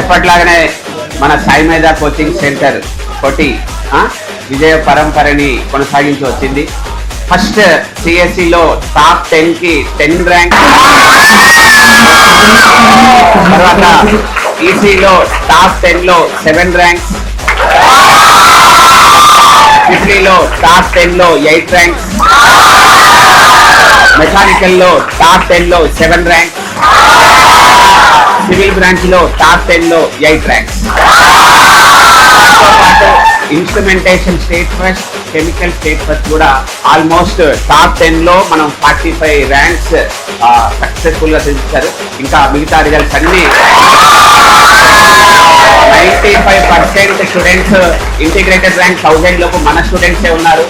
ఎప్పట్లాగానే మన సాయి మేధా coaching centre కొట్టి విజయ పరంపరని కొనసాగించి వచ్చింది. ఫస్ట్ సిఎస్సిలో టాప్ 10కి 10 ర్యాంక్, తర్వాత ఈసీలో టాప్ 10లో 7 ర్యాంక్స్, ట్రిపుల్లో టాప్ 10లో 8 ర్యాంక్స్, మెకానికల్లో టాప్ 10లో 7 ర్యాంక్స్, సివిల్ బ్రాంచ్ లో టాప్ 10లో 8 ranks. Instrumentation state first, chemical state first కూడా ఆల్మోస్ట్ టాప్ 10లో మనం 45 ర్యాంక్స్ సక్సెస్ఫుల్ గా తెచ్చారు. ఇంకా మిగతా రిజల్ట్స్ అన్ని 95% స్టూడెంట్స్ ఇంటిగ్రేటెడ్ ర్యాంక్ 1000 లోపు మన స్టూడెంట్సే ఉన్నారు.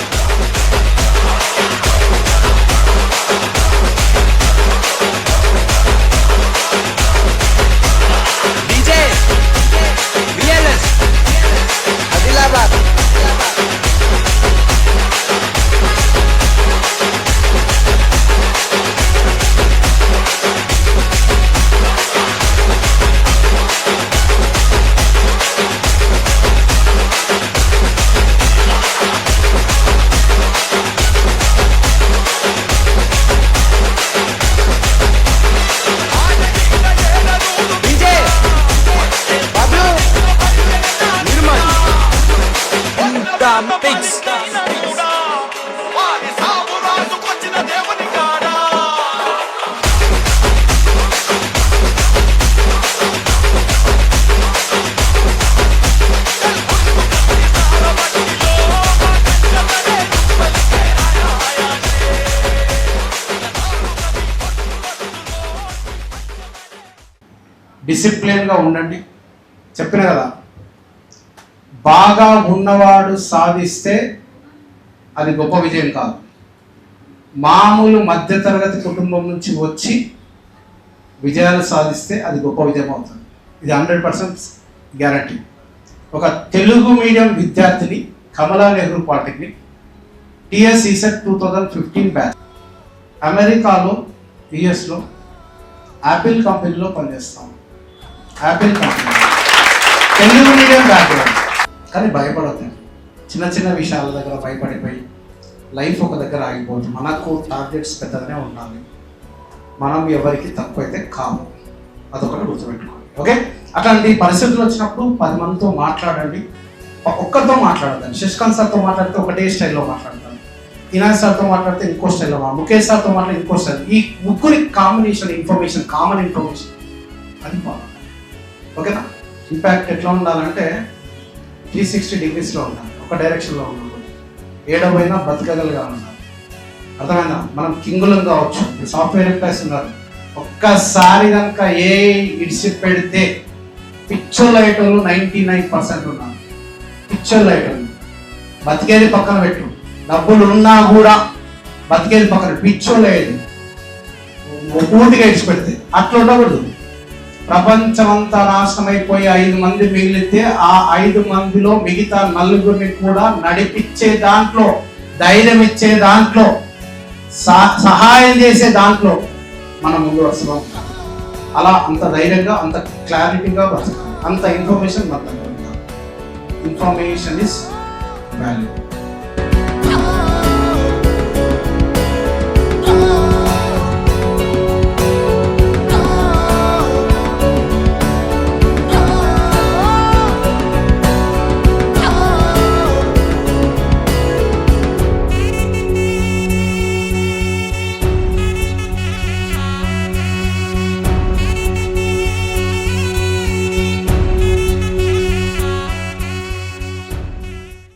డిసిప్లిన్గా ఉండండి. చెప్పిన కదా, బాగా ఉన్నవాడు సాధిస్తే అది గొప్ప విజయం కాదు. మామూలు మధ్యతరగతి కుటుంబం నుంచి వచ్చి విజయాలు సాధిస్తే అది గొప్ప విజయం అవుతుంది. ఇది 100% గ్యారంటీ. ఒక తెలుగు మీడియం విద్యార్థిని Kamala Nehru polytechnic TS ECET 2015 batch అమెరికాలో యుఎస్లో యాపిల్ కంపెనీలో పనిచేస్తాం. యాపిల్ కంపెనీ తెలుగు మీడియం బ్యాక్గ్రౌండ్. కానీ భయపడతాను, చిన్న చిన్న విషయాల దగ్గర భయపడిపోయి లైఫ్ ఒక దగ్గర ఆగిపోతుంది. మనకు టార్గెట్స్ పెద్దగానే ఉండాలి. మనం ఎవరికి తక్కువ అయితే కాము, అదొకటి గుర్తుపెట్టుకోండి. ఓకే, అట్లాంటి పరిస్థితులు వచ్చినప్పుడు 10 మందితో మాట్లాడండి. ఒక్కరితో మాట్లాడతాను. శశికాంత్ సార్తో మాట్లాడితే ఒకటే స్టైల్లో మాట్లాడతాను, ఇనాయ్ సార్తో మాట్లాడితే ఇంకో స్టైల్లో, ముఖేష్ సార్తో మాట్లాడితే ఇంకో స్టైల్. ఈ ముగ్గురి కాంబినేషన్ ఇన్ఫర్మేషన్, కామన్ ఇన్ఫర్మేషన్ అది బాగుంది. ఓకేనా? ఇంపాక్ట్ ఎట్లా ఉండాలంటే 360 degreesలో ఉండాలి, ఒక డైరెక్షన్లో ఉండాలి. ఏడవైనా బతకగలిగా ఉండాలి. అర్థమైనా? మనం కింగులం కావచ్చు, సాఫ్ట్వేర్ ఎంప్లాయీస్ ఉన్నారు. ఒక్కసారి కనుక ఏ ఇడిసి పెడితే పిక్చర్ లైటర్లు 99% ఉన్నారు. పిక్చర్ లైటర్లు బతికేది పక్కన పెట్టు, డబ్బులు ఉన్నా కూడా బతికేది పక్కన, పిక్చర్ లేదు పూర్తిగా ఇడిచి పెడితే. అట్లా ఉండకూడదు. ప్రపంచమంతా నాశనం అయిపోయి 5 మంది మిగిలితే ఆ 5 మందిలో మిగతా 4 కూడా నడిపించే దాంట్లో, ధైర్యం ఇచ్చే దాంట్లో, సహాయం చేసే దాంట్లో మనం ముందు వరుసగా ఉంటాం. అలా అంత ధైర్యంగా, అంత క్లారిటీగా వస్తాం. అంత ఇన్ఫర్మేషన్ మన దగ్గర ఉంటాం. Information is value.